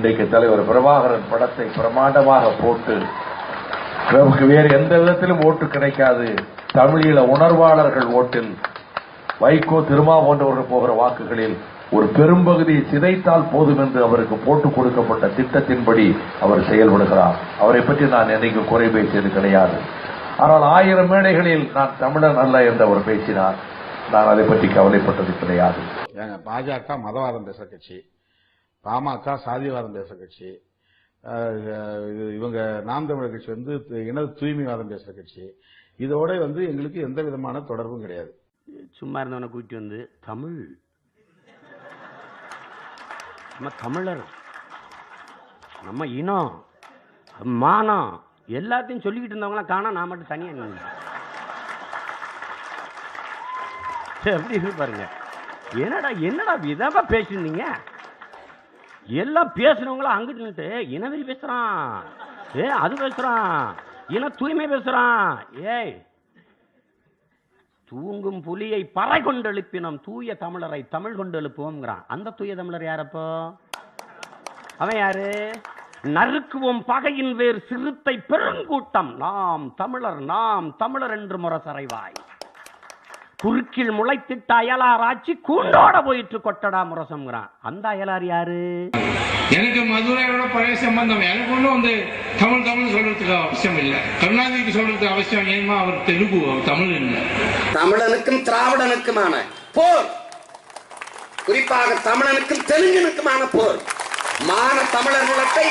இன்றைக்கு தலைவர் பிரபாகரன் படத்தை பிரமாண்டமாக போட்டு நமக்கு வேறு எந்த விதத்திலும் ஓட்டு கிடைக்காது, தமிழீழ உணர்வாளர்கள் ஓட்டில் வைகோ திருமா போன்றவர்கள் போகிற வாக்குகளில் ஒரு பெரும்பகுதியை சிதைத்தால் போதும் என்று அவருக்கு போட்டு கொடுக்கப்பட்ட திட்டத்தின்படி அவர் செயல்படுகிறார். அவரை பற்றி நான் என்னைக்கு குறை பேசியது கிடையாது. ஆனால் 1000 மேடைகளில் நான் தமிழன் அல்ல என்று அவர் பேசினார். நான் அதை பற்றி கவலைப்பட்டது கிடையாது. பாஜக மதவாதம் பேசுற கட்சி, பாமக சாதிவாதம் பேசுற கட்சி, இவங்க நாம் தமிழர் கட்சி இன தூய்மைவாதம் பேசுற கட்சி. இதோட எங்களுக்கு எந்த விதமான தொடர்பும் கிடையாது. சும்மா இருந்தவனை கூட்டி தமிழ், நம்ம தமிழர், நம்ம இனம், மானம் எல்லாத்தையும் சொல்லிக்கிட்டு இருந்தவங்களாம் காணா, நான் மட்டும் தனியா நின்று எப்படி இருக்கு பாருங்க. என்னடா விதமா பேசிருந்தீங்க. எல்லாம் பேசுனவங்களும் அங்கிட்டு நின்று இனவெறி பேசுறான், அது பேசுறான், இன தூய்மை பேசுறான். ஏய், தூங்கும் புலியை பறை கொண்டு எழுப்பினோம், தூய தமிழரை தமிழ் கொண்டு எழுப்புவோம்ங்கிறான். அந்த தூய தமிழர் யாரப்போ? அவன் யாரு? நறுக்குவோம் பகையின் வேறு சிறுத்தை பெருங்கூட்டம், நாம் தமிழர் என்று முரசறைவாய், குறுக்கில் முளைத்திட்ட அயலார் ஆட்சி கூண்டோட போயிட்டு கொட்டடா முரசம்ங்கிறான். அந்த அயலார் யாரு? எனக்கு மதுரையோட பழைய சம்பந்தம். எனக்கு ஒன்றும் தமிழ் சொல்றதுக்கு அவசியம் இல்லை. கருணாநிதிக்கு சொல்றதுக்கு அவசியம் ஏன்னா அவர் தெலுங்கு, தமிழ் இல்லை. தமிழனுக்கும் திராவிடனுக்குமான போர், குறிப்பாக தமிழனுக்கும் தெலுங்கனுக்குமான போர், மான தமிழர் நிலத்தை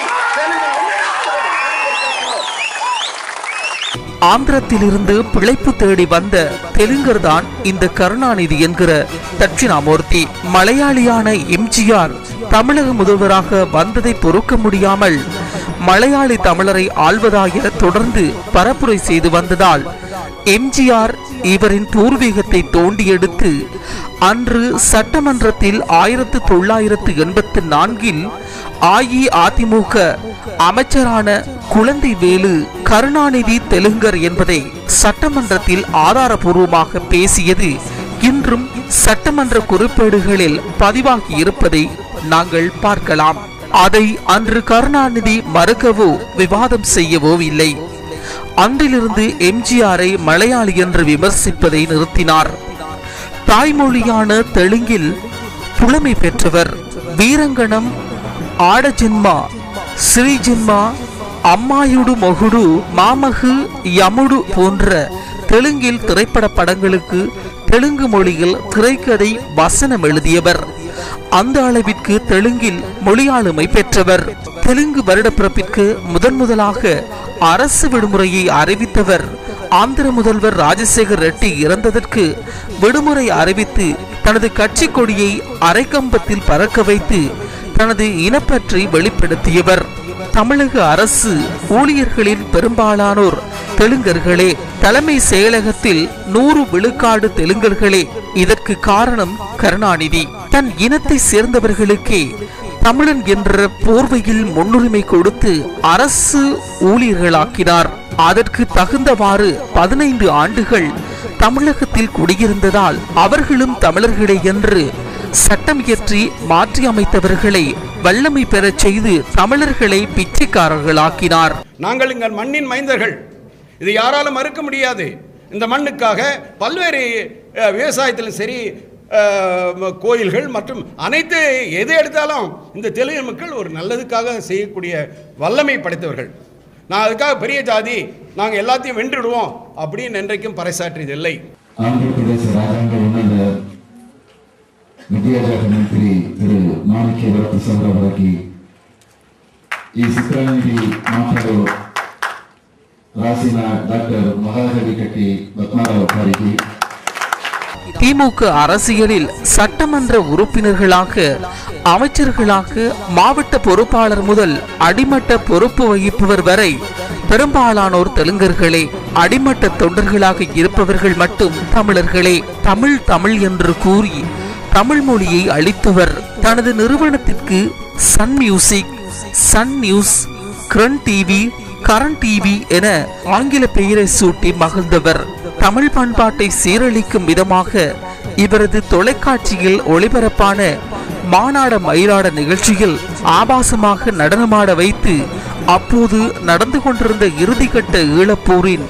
ஆந்திரத்திலிருந்து பிழைப்பு தேடி வந்த தெலுங்கர் தான் இந்த கருணாநிதி என்கிற தட்சிணாமூர்த்தி. மலையாளியான எம்ஜிஆர் தமிழக முதல்வராக வந்ததை பொறுக்க முடியாமல் மலையாளி தமிழரை ஆள்வதாக தொடர்ந்து பரப்புரை செய்து வந்ததால் எம்ஜிஆர் இவரின் பூர்வீகத்தை தோண்டி எடுத்து அன்று சட்டமன்றத்தில் 1984 அஇஅதிமுக அமைச்சரான குழந்தை வேலு கருணாநிதி தெலுங்கர் என்பதை சட்டமன்றத்தில் ஆதாரபூர்வமாக பேசியது இன்றும் சட்டமன்ற குறிப்பேடுகளில் பதிவாகி இருப்பதை நாங்கள் பார்க்கலாம். அதை அன்று கருணாநிதி மறுக்கவோ விவாதம் செய்யவோ இல்லை. அன்றிலிருந்து எம்ஜிஆரை மலையாளி என்று விமர்சிப்பதை நிறுத்தினார். தாய்மொழியான தெலுங்கில் புலமை பெற்றவர். வீரங்கணம், ஆடஜென்மா, ஸ்ரீஜென்மா, அம்மாயுடு மொகுடு, மாமகு, யமுடு போன்ற தெலுங்கில் திரைப்பட படங்களுக்கு தெலுங்கு மொழியில் திரைக்கதை வசனம் எழுதியவர். அந்த அளவிற்கு தெலுங்கில் மொழியாளுமை பெற்றவர். தெலுங்கு வருடப்பிறப்பிற்கு முதலாக அரசு விடுமுறையை அறிவித்தவர். ஆந்திர முதல்வர் ராஜசேகர் ரெட்டி இறந்ததற்கு விடுமுறை அறிவித்து தனது கட்சி கொடியை அரைக்கம்பத்தில் பறக்க வைத்து தனது இனப்பற்றை வெளிப்படுத்தியவர். தமிழக அரசு ஊழியர்களின் பெரும்பாலானோர் தெலுங்கர்களே. தலைமை செயலகத்தில் 100 விழுக்காடு தெலுங்கர்களே. இதற்கு காரணம் கருணாநிதி. தன் இனத்தை சேர்ந்தவர்களுக்கே தமிழன் என்ற போர்வையில் முன்னுரிமை கொடுத்து அரசு ஊழியர்களாக்கினார். அதற்கு தகுந்தவாறு 15 ஆண்டுகள் தமிழகத்தில் குடியிருந்ததால் அவர்களும் தமிழர்களே என்று சட்டம் இயற்றி மாற்றி அமைத்தவர்களை வல்லமை பெறச் செய்து தமிழர்களை பிச்சைக்காரர்களாக்கினார். நாங்கள் எங்கள் மண்ணின் மைந்தர்கள், இது யாராலும் மறுக்க முடியாது. இந்த மண்ணுக்காக பல்வேறு விவசாயத்திலும் சரி, கோயில்கள் மற்றும் அனைத்து எது எடுத்தாலும் இந்த தெலுங்கு மக்கள் ஒரு நல்லதுக்காக செய்யக்கூடிய வல்லமை படைத்தவர்கள். நான் அதுக்காக பெரிய ஜாதி, நாங்கள் எல்லாத்தையும் வென்றுடுவோம் அப்படின்னு என்றைக்கும் பறைசாற்றியதில்லை. ஆந்திர பிரதேச ராஜாங்க విద్యాశాఖ మంత్రి తిరు మాణిక్య వరప్రసాదరావు గారికి ఈ చిత్రానికి మాట్లాడు రాసిన డాక్టర్ మహాకవి కట్టి పద్మారావు గారికి திமுக அரசியலில் சட்டமன்ற உறுப்பினர்களாக, அமைச்சர்களாக, மாவட்ட பொறுப்பாளர் முதல் அடிமட்ட பொறுப்பு வகிப்பவர் வரை பெரும்பாலானோர் தெலுங்கர்களே. அடிமட்ட தொண்டர்களாக இருப்பவர்கள் மட்டும் தமிழர்களே. தமிழ் என்று கூறி தமிழ் மொழியை அளித்தவர். தனது நிறுவனத்திற்கு Sun Music, Sun News, Kiran TV, Current TV என ஆங்கில பெயரை சூட்டி மகிழ்ந்தவர். தமிழ் பண்பாட்டை சீரழிக்கும் விதமாக இவரது தொலைக்காட்சியில் ஒளிபரப்பான மானாட மயிலாட நிகழ்ச்சியில் ஆபாசமாக நடனமாட வைத்து அப்போது நடந்து கொண்டிருந்த இறுதிக்கட்ட ஈழப்போரின்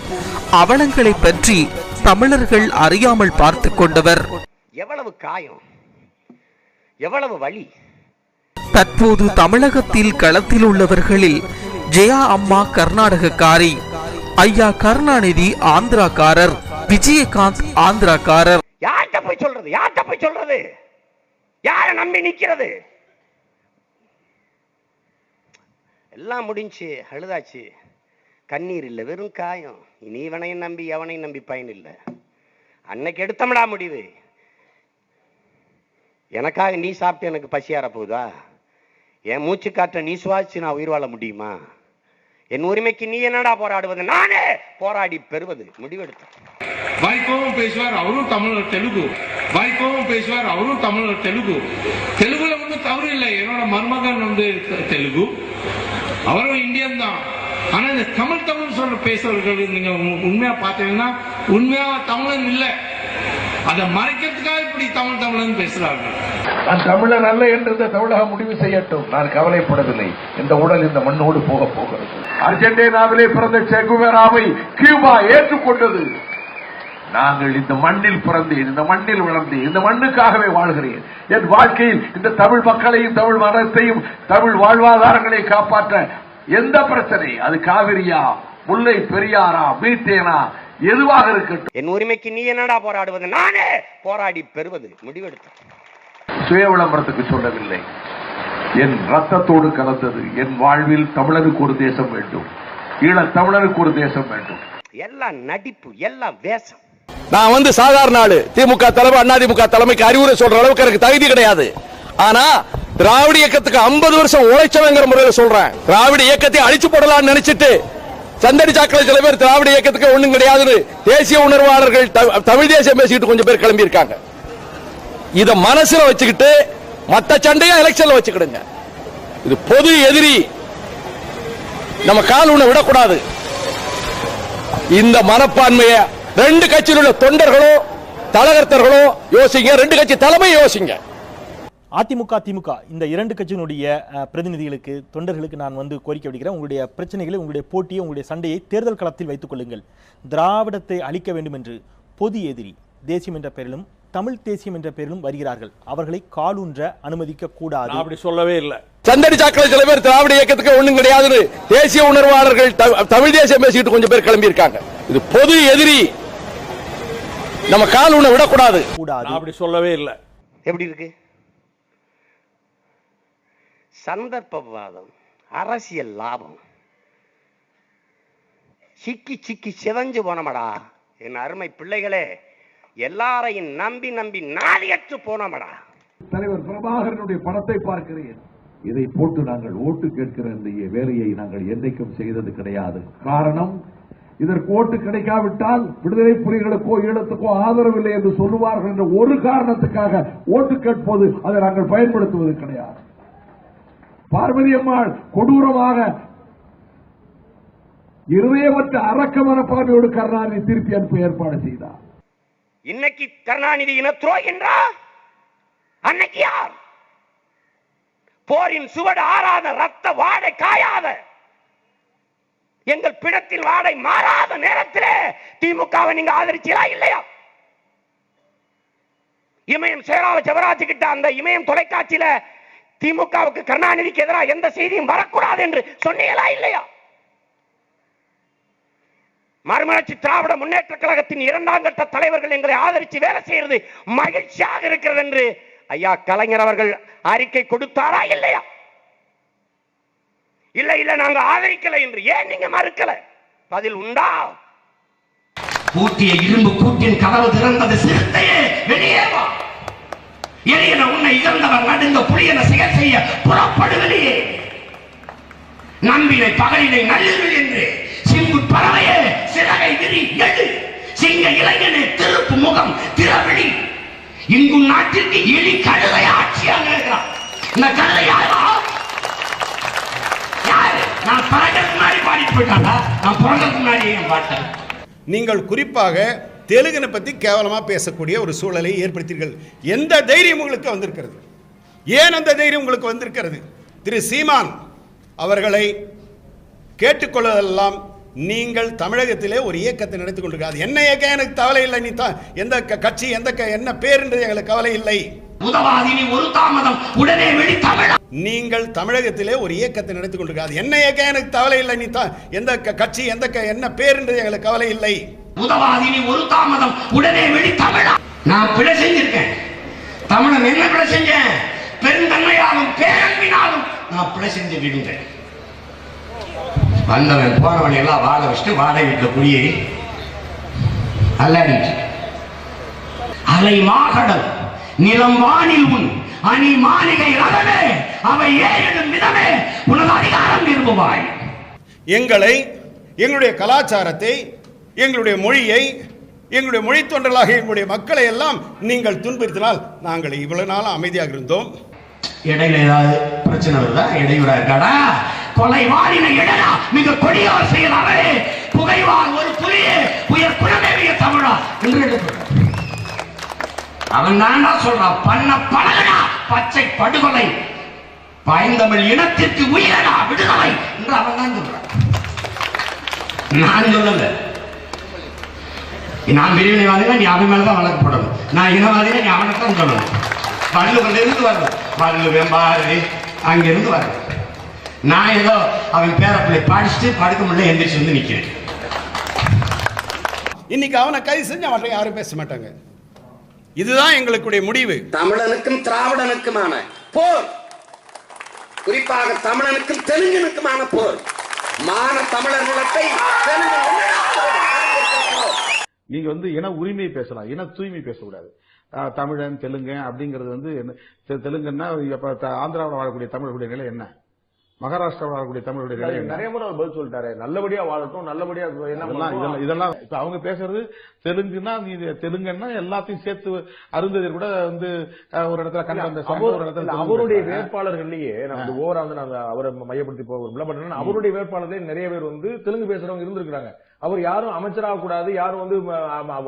அவலங்களை பற்றி தமிழர்கள் அறியாமல் பார்த்து கொண்டவர். எவ்வளவு காயம், எவ்வளவு வலி. தற்போது தமிழகத்தில் களத்தில் உள்ளவர்களில் ஜெயா அம்மா கர்நாடகக்காரி, ஐயா கருணாநிதி ஆந்திராக்காரர், விஜயகாந்த் ஆந்திராக்காரர். யார்கிட்ட போய் சொல்றது, யார்கிட்ட போய் சொல்றது, யார நம்பி நிக்கிறது? எல்லாம் முடிஞ்சு, அழுதாச்சு, கண்ணீர் இல்லை, வெறும் காயம். இனி இவனையும் நம்பி எவனையும் நம்பி பயன் இல்லை. அன்னைக்கு எடுத்தமடா முடிவு. எனக்காக நீ சாப்பிட்டு எனக்கு பசியார போகுதா? என் மூச்சு காற்ற நீ சுவாசிச்சு நான் உயிர் வாழ முடியுமா? என் உரிமைக்கு நீ என்னடா போராடுவது? நானே போராடி பெறுவது. முடிவெடுத்தேன். வைகோவும் பேசுவார், அவரும் தமிழர் தெலுங்கு. வைகோவும் பேசுவார், அவரும் தமிழர் தெலுங்கு. தெலுங்குல ஒன்றும் தவறு இல்லை. என்னோட மருமகன் தெலுங்கு, அவரும் இந்தியன் தான். ஆனா இந்த தமிழ் சொல்ற பேசுறவர்கள் நீங்க உண்மையா பார்த்தீங்கன்னா உண்மையா தமிழன் இல்லை. அதை மறைக்கிறதுக்காக இப்படி தமிழன் பேசுறார்கள். நான் தமிழர் அல்ல என்று இந்த தமிழகம் முடிவு செய்யட்டும், நான் கவலைப்படவில்லை. இந்த உடல் இந்த மண்ணோடு போக போகிறது. அர்ஜென்டினாவிலே பிறந்த செகுவேராவை கியூபா ஏற்றுக்கொண்டது. நாங்கள் இந்த மண்ணில் பிறந்தேன், இந்த மண்ணில் வளர்ந்தேன், இந்த மண்ணுக்காகவே வாழ்கிறேன். என் வாழ்க்கையில் இந்த தமிழ் மக்களையும் தமிழ் மதத்தையும் தமிழ் வாழ்வாதாரங்களை காப்பாற்ற எந்த பிரச்சனை, அது காவிரியா, முல்லை பெரியாரா, மீத்தேனா, எதுவாக இருக்கட்டும், என் உரிமைக்கு நீ என்னடா போராடுவது? நானே போராடி பெறுவது. முடிவெடுத்தேன். சுய விளம்பரத்துக்கு சொல்லவில்லை, என் ரத்தத்தோடு கலந்தது. என் வாழ்வில் தமிழருக்கு ஒரு தேசம் வேண்டும், ஈழத் தமிழருக்கு ஒரு தேசம் வேண்டும். எல்லாம் நடிப்பு, எல்லாம் வேஷம். நான் சாதாரண ஆளு. திமுக தலைமை, அதிமுக தலைமைக்கு அறிவுரை சொல்ற அளவுக்கு எனக்கு தகுதி கிடையாது. ஆனா திராவிட இயக்கத்துக்கு 50 வருஷம் உழைச்சவங்கிற முறையில் சொல்றேன். திராவிட இயக்கத்தை அழிச்சு போடலாம்னு நினைச்சிட்டு சந்தடி சாக்களை சில பேர் திராவிட இயக்கத்துக்கு ஒண்ணும் கிடையாதுன்னு தேசிய உணர்வாளர்கள் தமிழ் தேசியம் பேசிட்டு கொஞ்சம் பேர் கிளம்பி இருக்காங்க. இத மனசுல வச்சுக்கிட்டு மத்த சண்டையா எலெக்ஷன்ல வச்சுக்கிடுங்க. இது பொது எதிரி, நம்ம கால் உன்னை விடக்கூடாது. இந்த மனப்பான்மைய ரெண்டு கட்சியில் உள்ள தொண்டர்களோ தலகர்த்தர்களோ யோசிங்க, ரெண்டு கட்சி தலைமை யோசிங்க. அதிமுக திமுக இந்த இரண்டு கட்சியினுடைய பிரதிநிதிகளுக்கு தொண்டர்களுக்கு நான் கோரிக்கை விடுக்கிறேன். உங்களுடைய பிரச்சனைகளை, உங்களுடைய போட்டியை, உங்களுடைய சண்டையை தேர்தல் களத்தில் வைத்துக் கொள்ளுங்கள். திராவிடத்தை அழிக்க வேண்டும் என்று பொது எதிரி தேசியம் என்ற பெயரிலும் தமிழ் தேசியம் என்ற பெயரிலும் வருகிறார்கள். அவர்களை காலூன்ற அனுமதிக்க கூடாது. அப்படி சொல்லவே இல்லை. சந்தடி சாக்களை சில பேர் திராவிட இயக்கத்துக்கு ஒண்ணும் கிடையாதுன்னு தேசிய உணர்வாளர்கள் தமிழ் தேசியம் பேசிட்டு கொஞ்சம் பேர் கிளம்பி இருக்காங்க. இது பொது எதிரி, நம்ம கால் உன்னை விடக்கூடாது. அப்படி சொல்லவே இல்லை. எப்படி இருக்கு? சந்தர்ப்பவாதம், அரசியல் லாபம், சிக்கி சிக்கி சிவஞ்சு போனமடா என் அருமை பிள்ளைகளே. எல்லாரையும் நம்பி நம்பி நாதியற்று போனமடா. தலைவர் பிரபாகரனுடைய படத்தை பார்க்கிறேன். இதை போட்டு நாங்கள் ஓட்டு கேட்கிற இந்த வேலையை நாங்கள் என்றைக்கும் செய்தது கிடையாது. காரணம், இதற்கு ஓட்டு கிடைக்காவிட்டால் விடுதலை புலிகளுக்கோ ஈழத்துக்கோ ஆதரவில்லை என்று சொல்லுவார்கள் என்ற ஒரு காரணத்துக்காக ஓட்டு கேட்போது அதை நாங்கள் பயன்படுத்துவது கிடையாது. பார்வதி அம்மாள் கொடூரமாக இருதயமற்ற அரக்க மனப்பான்மையோடு கருணாநிதி திருப்பி அனுப்ப ஏற்பாடு செய்தார். இன்னைக்கு கருணாநிதி இன துரோகின்றா, அன்னைக்கு யார்? போரின் சுவடு ஆறாத, ரத்த வாடை காயாத, எங்கள் பிணத்தில் வாடை மாறாத நேரத்திலே திமுகவை நீங்க ஆதரிச்சீங்களா இல்லையா? இமயம் சேராவ ஜெவராஜ் கிட்ட அந்த இமயம் தொலைக்காட்சியில திமுகவுக்கு கருணாநிதிக்கு எதிராக எந்த செய்தியும் வரக்கூடாது என்று சொன்னீங்களா இல்லையா? மறுமலர்ச்சி திராவிட முன்னேற்ற கழகத்தின் 2ஆம் கட்ட தலைவர்கள் எங்களை ஆதரித்து வேலை செய்யறது மகிழ்ச்சியாக இருக்கிறது என்று ஐயா கலைஞர் அவர்கள் அறிக்கை கொடுத்தாரா இல்லையா? இல்ல இல்ல நாங்க ஆதரிக்கல என்று ஏன் நீங்க மறுக்கல? பதில் உண்டா? பூட்டிய இரும்பு கூட்டின் கதவு திறந்தது, சிறுத்தையே வெளியே வா. எளியன உன்னை இழந்தவர் நடுங்க புலியன செயல் செய்ய புறப்படுவதையே. நம்பினை பகலினை நல்லில் என்று சிங்கு பறவையே சிறகை விரி எழு. சிங்க இளைஞனே திருப்பு முகம் திறவழி. இங்கும் நாட்டிற்கு எலி கழுதை ஆட்சியாக இருக்கிறான். இந்த கழுதை யாரா? யாரு? நான் பிறகு முன்னாடி பாடிட்டு போயிட்டாங்க. நான் பிறகு முன்னாடி பாட்டேன். நீங்கள் குறிப்பாக தெலுங்கனை பற்றி கேவலமாக பேசக்கூடிய ஒரு சூழலை ஏற்படுத்தீர்கள். எந்த தைரியம் உங்களுக்கு வந்திருக்கிறது? ஏன் அந்த தைரியம் உங்களுக்கு வந்திருக்கிறது? திரு சீமான் அவர்களை கேட்டுக்கொள்வதெல்லாம் நீங்கள் தமிழகத்திலே ஒரு இயக்கத்தை நடத்தி கொண்டிருக்காது. என்ன இயக்கம் எனக்கு கவலை இல்லை. நீ எந்த கட்சி என்ன பேர் என்று எங்களுக்கு கவலை இல்லை. நீங்கள் தமிழகத்திலே ஒரு இயக்கத்தை நடத்தி கொண்டிருக்காது. என்ன இயக்கம் எனக்கு கவலை இல்லை. நீ எந்த கட்சி என்ன பேர் என்று எங்களுக்கு கவலை இல்லை. நான் பிழை செஞ்சிருக்கேன். தமிழன் என்ன பிழை செஞ்சேன்? பெருந்தன்மையாலும் பேரன்பினாலும் நான் பிழை செஞ்சு விடுகிறேன். வந்தவன் போறவன் எல்லாம் வாழ வச்சுட்டு வாடகை வீட்டில் குடியேறி அல்லாடிட்டு அலை மாகடல் நிலம் வானில் உன் அணி மாளிகை ரகமே அவை ஏறிடும் விதமே உனது அதிகாரம் விரும்புவாய். எங்களை, எங்களுடைய கலாச்சாரத்தை, எங்களுடைய மொழியை, எங்களுடைய மொழி தொண்டர்களாக எங்களுடைய மக்களை எல்லாம் நீங்கள் துன்புறுத்தினால் நாங்கள் இவ்வளவு நாள் அமைதியாக இருந்தோம். இடையில ஏதாவது பிரச்சனை வருதா? இடையூறா இருக்காடா? கொலை வாழின இடனா மிக கொடியோர் செய்யலாமே புகைவார் ஒரு புலியே உயர் குணமேறிய தமிழா என்று அவன் தான்டா சொல்றான். பண்ண பழகனா பச்சை படுகொலை பைந்தமிழ் இனத்திற்கு உயிரனா விடுதலை என்று அவன் தான் சொல்றான். நான் சொல்லல. நான் பிரிவினைவாதினா நீ அவன் மேலதான் வழக்கப்படணும். நான் இனவாதினா நீ அவனைத்தான் சொல்லணும். வள்ளுவர்ல இருந்து வரணும். வள்ளு வெம்பாறு அங்கிருந்து வரணும். நான் ஏதோ அவன் பேரப்பிள்ளை படிச்சுட்டு படுக்க முடியல எந்திரிச்சு வந்து நிக்கிறேன். இன்னைக்கு அவனை கைது செஞ்சு அவன் யாரும் பேச மாட்டாங்க. இதுதான் எங்களுடைய முடிவு. தமிழனுக்கும் திராவிடனுக்குமான போர், குறிப்பாக தமிழனுக்கும் தெலுங்கனுக்குமான போர். மான தமிழர் நிலத்தை நீங்க இன உரிமையை பேசலாம், இன தூய்மை பேசக்கூடாது. தமிழன் தெலுங்கன் அப்படிங்கிறது தெலுங்குன்னா ஆந்திராவில் வாழக்கூடிய தமிழர்களுடைய நிலை என்ன, மகாராஷ்டிராவில் வாழக்கூடிய தமிழுடைய நிலை என்ன? நிறைய முறை பதில் சொல்லிட்டாரு. நல்லபடியா வாழட்டும், நல்லபடியா இதெல்லாம் இப்ப அவங்க பேசுறது தெலுங்குன்னா நீ தெலுங்குன்னா எல்லாத்தையும் சேர்த்து அருந்ததில் கூட ஒரு இடத்துல கண்ட அவருடைய வேட்பாளர்கள்லயே நம்ம ஓவரா நான் அவரை மையப்படுத்தி போக அவருடைய வேட்பாளர்களே நிறைய பேர் தெலுங்கு பேசுறவங்க இருந்திருக்காங்க. அவர் யாரும் அமைச்சராக கூடாது, யாரும்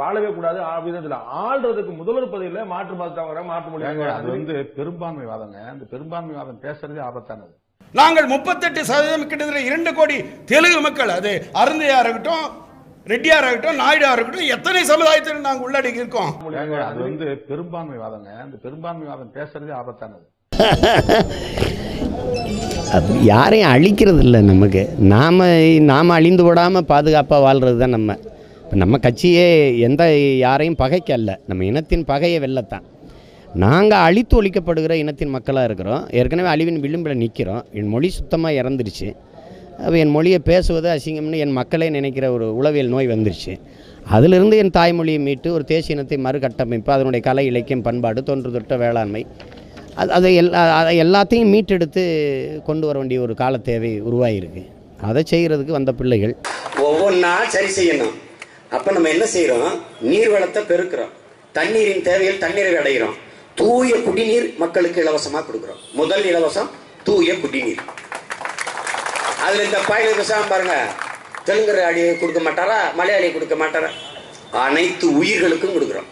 வாழவே கூடாது விதத்துல ஆள்றதுக்கு முதல்வர் பதவியில மாற்று மதத்தவங்க மாற்று மொழி அது பெரும்பான்மைவாதங்க. அந்த பெரும்பான்மைவாதம் பேசுறதே ஆபத்தானது. நாங்கள் 38% கிட்டத்தட்ட 2 கோடி தெலுங்கு மக்கள், அது அருந்தையா இருக்கட்டும், ரெட்டியாரா இருக்கட்டும், நாயுடா இருக்கட்டும், எத்தனை சமுதாயத்தில் நாங்கள் உள்ளடக்கி இருக்கோம். அது பெரும்பான்மைவாதங்க. அந்த பெரும்பான்மைவாதம் பேசுறதே ஆபத்தானது. அது யாரையும் அழிக்கிறது இல்லை. நமக்கு நாம் அழிந்து விடாமல் பாதுகாப்பாக வாழ்கிறது தான் நம்ம கட்சியே யாரையும் பகைக்கல்ல, நம்ம இனத்தின் பகையை வெல்லத்தான். நாங்கள் அழித்து ஒழிக்கப்படுகிற இனத்தின் மக்களாக இருக்கிறோம். ஏற்கனவே அழிவின் விளிம்பில் நிற்கிறோம். என் மொழி சுத்தமாக இறந்துருச்சு. அப்போ என் மொழியை பேசுவது அசிங்கம்னு என் மக்களே நினைக்கிற ஒரு உளவியல் நோய் வந்துருச்சு. அதிலிருந்து என் தாய்மொழியை மீட்டு ஒரு தேசிய இனத்தை மறுகட்டமைப்பு, அதனுடைய கலை இலக்கியம் பண்பாடு தொன்று தொட்ட வேளாண்மை அதை எல்லாத்தையும் மீட்டெடுத்து கொண்டு வர வேண்டிய ஒரு கால தேவை உருவாகிருக்கு. அதை செய்கிறதுக்கு வந்த பிள்ளைகள் ஒவ்வொன்றா சரி செய்யணும். அப்போ நம்ம என்ன செய்கிறோம்? நீர் வளத்தை பெருக்கிறோம், தண்ணீரின் தேவையில் தண்ணீரை அடைகிறோம், தூய குடிநீர் மக்களுக்கு இலவசமாக கொடுக்குறோம். முதல் இலவசம் தூய குடிநீர். அதில் இந்த பயணம் பேசாம பாருங்க, தெலுங்கு அடி கொடுக்க மாட்டாரா, மலையாளி கொடுக்க மாட்டாரா, அனைத்து உயிர்களுக்கும் கொடுக்குறோம்.